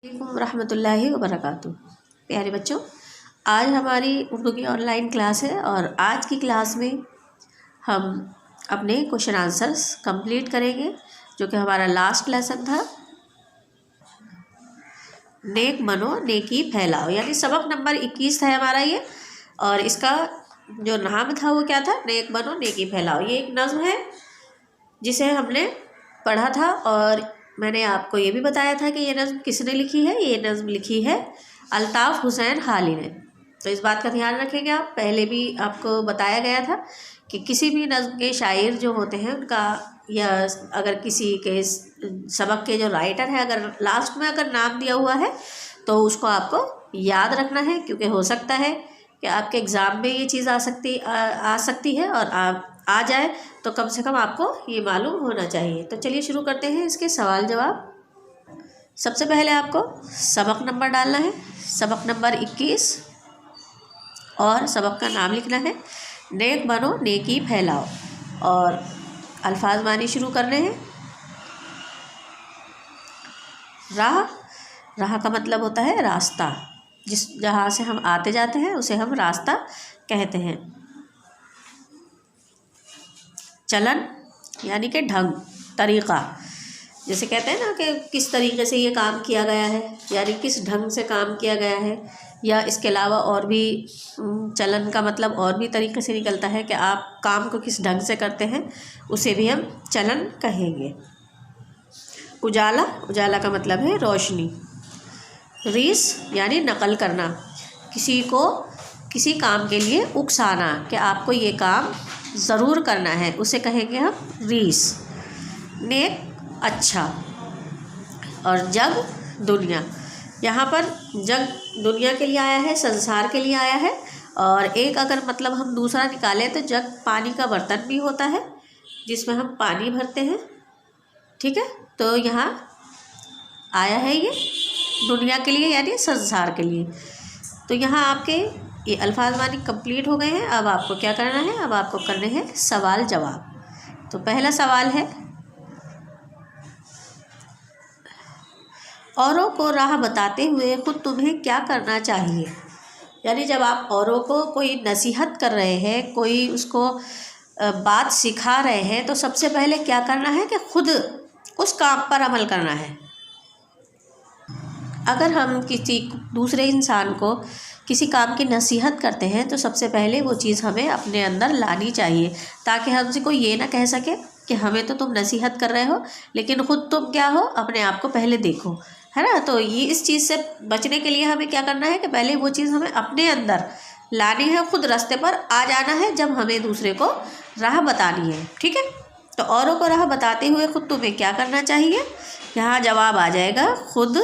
वालेकुम रहमतुल्लाहि वबरकातुहू। प्यारे बच्चों, आज हमारी उर्दू की ऑनलाइन क्लास है और आज की क्लास में हम अपने क्वेश्चन आंसर्स कंप्लीट करेंगे, जो कि हमारा लास्ट लेसन था। नेक बनो नेकी फैलाओ, यानी सबक नंबर 21 है हमारा ये। और इसका जो नाम था वो क्या था? नेक बनो नेकी फैलाओ। ये एक नज़्म है जिसे हमने पढ़ा था और मैंने आपको ये भी बताया था कि ये नज़्म किसने लिखी है। ये नज़्म लिखी है अल्ताफ़ हुसैन हाली ने। तो इस बात का ध्यान रखेंगे आप। पहले भी आपको बताया गया था कि किसी भी नज़्म के शायर जो होते हैं उनका, या अगर किसी के सबक के जो राइटर है, अगर लास्ट में अगर नाम दिया हुआ है तो उसको आपको याद रखना है, क्योंकि हो सकता है कि आपके एग्ज़ाम में ये चीज़ आ सकती है और आप आ जाए तो कम से कम आपको ये मालूम होना चाहिए। तो चलिए शुरू करते हैं इसके सवाल जवाब। सबसे पहले आपको सबक नंबर डालना है, सबक नंबर 21, और सबक का नाम लिखना है नेक बनो नेकी फैलाओ। और अल्फाज मानी शुरू करने हैं। राह, राह का मतलब होता है रास्ता। जहाँ से हम आते जाते हैं उसे हम रास्ता कहते हैं। चलन यानी कि ढंग, तरीक़ा, जैसे कहते हैं ना कि किस तरीके से ये काम किया गया है, यानी किस ढंग से काम किया गया है। या इसके अलावा और भी चलन का मतलब और भी तरीके से निकलता है कि आप काम को किस ढंग से करते हैं, उसे भी हम चलन कहेंगे। उजाला, उजाला का मतलब है रोशनी। रीस यानी नकल करना, किसी को किसी काम के लिए उकसाना कि आपको ये काम ज़रूर करना है, उसे कहेंगे हम रीस। नेक अच्छा, और जग दुनिया। यहाँ पर जग दुनिया के लिए आया है, संसार के लिए आया है। और एक अगर मतलब हम दूसरा निकालें तो जग पानी का बर्तन भी होता है जिसमें हम पानी भरते हैं। ठीक है, तो यहाँ आया है ये दुनिया के लिए यानी संसार के लिए। तो यहाँ आपके ये अल्फाज मानी कंप्लीट हो गए हैं। अब आपको क्या करना है? अब आपको करने हैं सवाल जवाब। तो पहला सवाल है, औरों को राह बताते हुए खुद तुम्हें क्या करना चाहिए। यानी जब आप औरों को कोई नसीहत कर रहे हैं, कोई उसको बात सिखा रहे हैं, तो सबसे पहले क्या करना है कि खुद उस काम पर अमल करना है। अगर हम किसी दूसरे इंसान को किसी काम की नसीहत करते हैं तो सबसे पहले वो चीज़ हमें अपने अंदर लानी चाहिए, ताकि हमसे कोई ये ना कह सके कि हमें तो तुम नसीहत कर रहे हो लेकिन ख़ुद तुम क्या हो, अपने आप को पहले देखो, है ना। तो ये इस चीज़ से बचने के लिए हमें क्या करना है कि पहले वो चीज़ हमें अपने अंदर लानी है, खुद रास्ते पर आ जाना है जब हमें दूसरे को राह बतानी है। ठीक है, तो औरों को राह बताते हुए खुद तुम्हें क्या करना चाहिए। यहाँ जवाब आ जाएगा खुद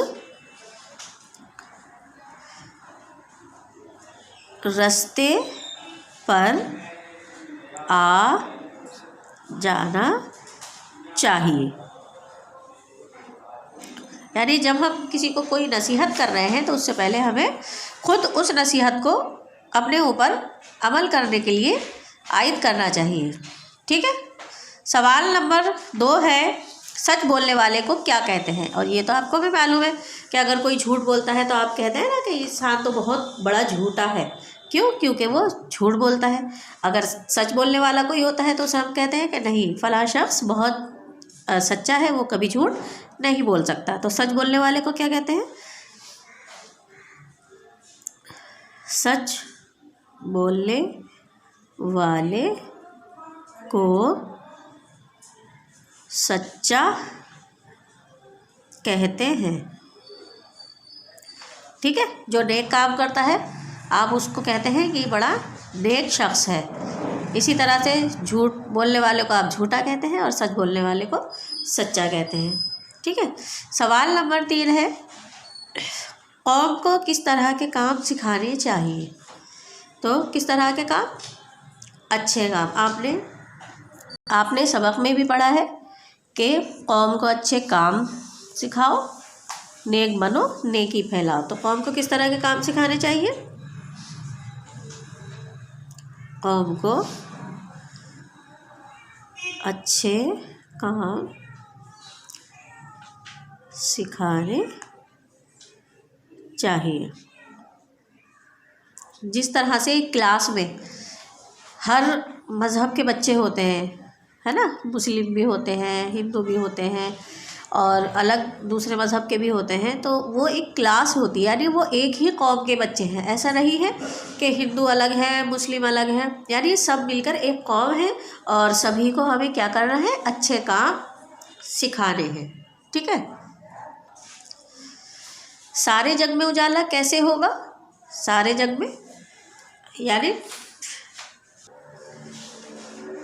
रास्ते पर आ जाना चाहिए। यानी जब हम किसी को कोई नसीहत कर रहे हैं तो उससे पहले हमें खुद उस नसीहत को अपने ऊपर अमल करने के लिए आयद करना चाहिए। ठीक है, सवाल नंबर 2 है, सच बोलने वाले को क्या कहते हैं। और ये तो आपको भी मालूम है कि अगर कोई झूठ बोलता है तो आप कहते हैं ना कि इंसान तो बहुत बड़ा झूठा है। क्यों? क्योंकि वो झूठ बोलता है। अगर सच बोलने वाला कोई होता है तो उसे हम कहते हैं कि नहीं, फलां शख्स बहुत सच्चा है, वो कभी झूठ नहीं बोल सकता। तो सच बोलने वाले को क्या कहते हैं? सच बोलने वाले को सच्चा कहते हैं। ठीक है, जो नेक काम करता है आप उसको कहते हैं कि बड़ा नेक शख्स है। इसी तरह से झूठ बोलने वाले को आप झूठा कहते हैं और सच बोलने वाले को सच्चा कहते हैं। ठीक है, सवाल नंबर 3 है, कौम को किस तरह के काम सिखाने चाहिए। तो किस तरह के काम? अच्छे काम। आपने सबक में भी पढ़ा है कि कौम को अच्छे काम सिखाओ, नेक बनो नेकी फैलाओ। तो कौम को किस तरह के काम सिखाने चाहिए? कौम को अच्छे काम सिखाने चाहिए। जिस तरह से क्लास में हर मज़हब के बच्चे होते हैं, है ना, मुस्लिम भी होते हैं, हिंदू भी होते हैं और अलग दूसरे मज़हब के भी होते हैं, तो वो एक क्लास होती है, यानी वो एक ही कौम के बच्चे हैं। ऐसा नहीं है कि हिंदू अलग है, मुस्लिम अलग है, यानी सब मिलकर एक कौम है और सभी को हमें क्या करना है, अच्छे काम सिखाने हैं। ठीक है। सारे जग में उजाला कैसे होगा? सारे जग में यानी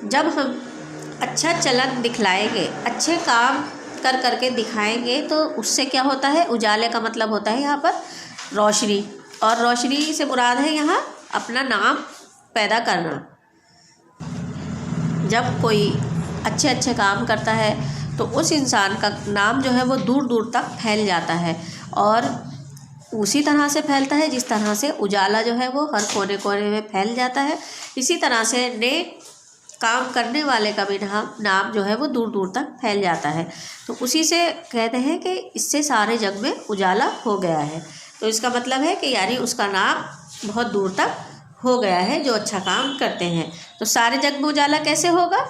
जब हम अच्छा चलन दिखलाएंगे, अच्छे काम कर करके दिखाएंगे, तो उससे क्या होता है, उजाले का मतलब होता है यहाँ पर रोशनी, और रोशनी से मुराद है यहाँ अपना नाम पैदा करना। जब कोई अच्छे अच्छे काम करता है तो उस इंसान का नाम जो है वो दूर दूर तक फैल जाता है, और उसी तरह से फैलता है जिस तरह से उजाला जो है वो हर कोने कोने में फैल जाता है। इसी तरह से नेक काम करने वाले का भी नाम जो है वो दूर दूर तक फैल जाता है। तो उसी से कहते हैं कि इससे सारे जग में उजाला हो गया है। तो इसका मतलब है कि यानी उसका नाम बहुत दूर तक हो गया है जो अच्छा काम करते हैं। तो सारे जग में उजाला कैसे होगा?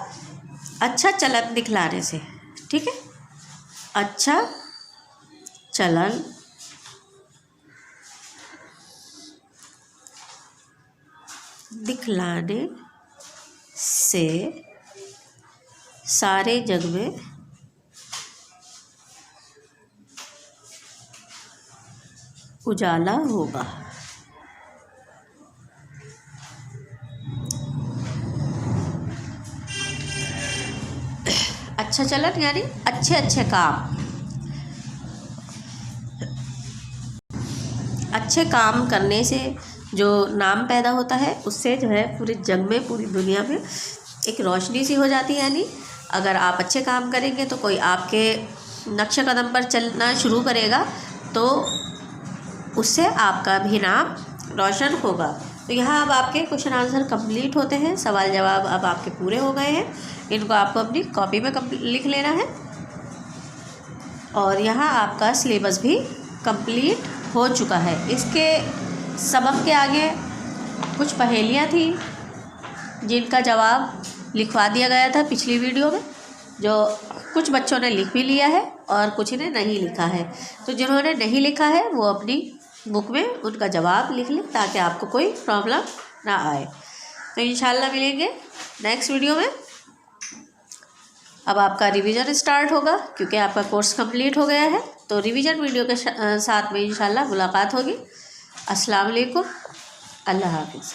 अच्छा चलन दिखलाने से। ठीक है, अच्छा चलन दिखलाने से सारे जग में उजाला होगा। अच्छा चलन यानी अच्छे अच्छे काम, अच्छे काम करने से जो नाम पैदा होता है उससे जो है पूरे जग में, पूरी दुनिया में एक रोशनी सी हो जाती है। यानी अगर आप अच्छे काम करेंगे तो कोई आपके नक्शे कदम पर चलना शुरू करेगा, तो उससे आपका भी नाम रोशन होगा। तो यहाँ अब आपके क्वेश्चन आंसर कंप्लीट होते हैं, सवाल जवाब अब आपके पूरे हो गए हैं। इनको आपको अपनी कॉपी में लिख लेना है, और यहाँ आपका सिलेबस भी कंप्लीट हो चुका है। इसके सबक के आगे कुछ पहेलियाँ थी जिनका जवाब लिखवा दिया गया था पिछली वीडियो में, जो कुछ बच्चों ने लिख भी लिया है और कुछ ने नहीं लिखा है। तो जिन्होंने नहीं लिखा है वो अपनी बुक में उनका जवाब लिख लें ताकि आपको कोई प्रॉब्लम ना आए। तो इंशाल्लाह मिलेंगे नेक्स्ट वीडियो में। अब आपका रिवीजन स्टार्ट होगा क्योंकि आपका कोर्स कंप्लीट हो गया है। तो रिवीजन वीडियो के साथ में इंशाल्लाह मुलाकात होगी। अस्सलाम वालेकुम, अल्लाह हाफ़िज़।